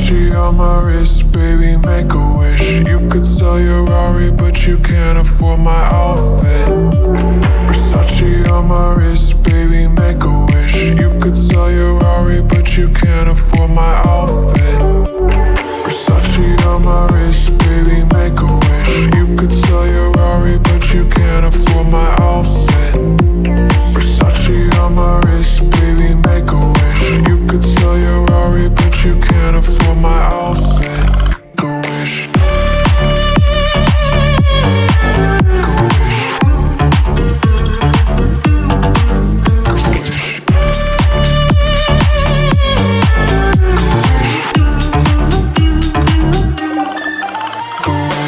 Versace on my wrist, baby, make a wish. You could sell your Rari, but you can't afford my outfit. Versace on my wrist, baby, make a wish. You could sell your Rari, but you can't afford my outfit. Versace on my wrist, baby, make a wish. You could sell your Rari, but you can't afford my outfit. Versace on my wrist, baby, make a wish. You could sell your Rari, but you can't afford my outfit. Go wish. Go wish. Go wish. Go wish.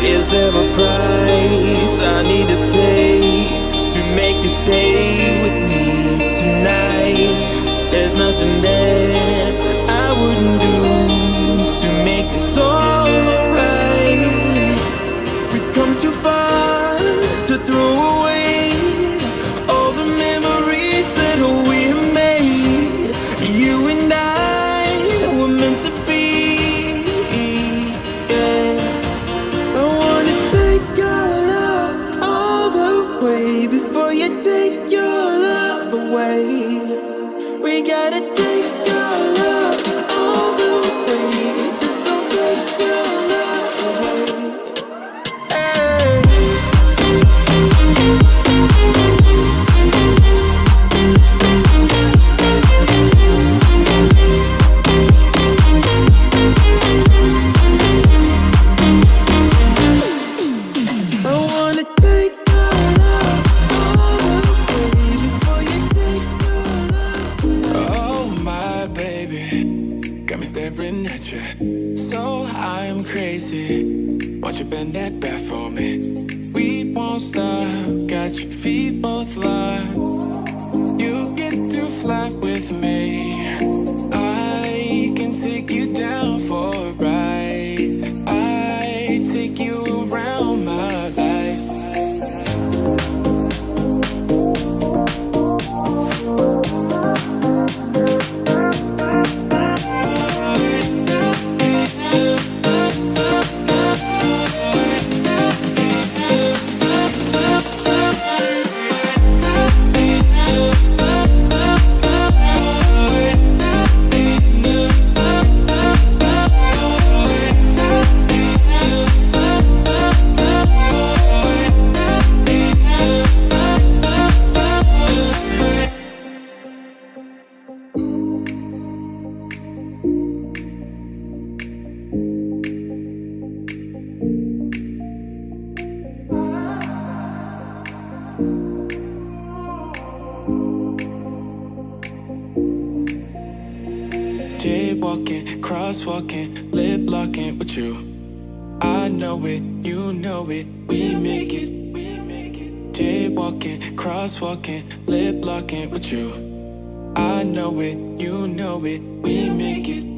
Is there a price I need to pay to make you stay with me tonight? There's nothing that I wouldn't do to make this all right. We've come too far to throw away all the memories that we have made. You and I were meant to be. Before you take your love away, we gotta take your love all the way. Just don't take your love away. Hey. I wanna take staring at you, so I'm crazy. Won't you bend that back for me? We won't stop, got your feet both locked. You get to fly with me. I can take you down for a ride. I take you around my life. Jaywalking, crosswalking, lip locking with you. I know it, you know it, we make it. Jaywalking, crosswalking, lip locking with you. I know it, you know it, we make it.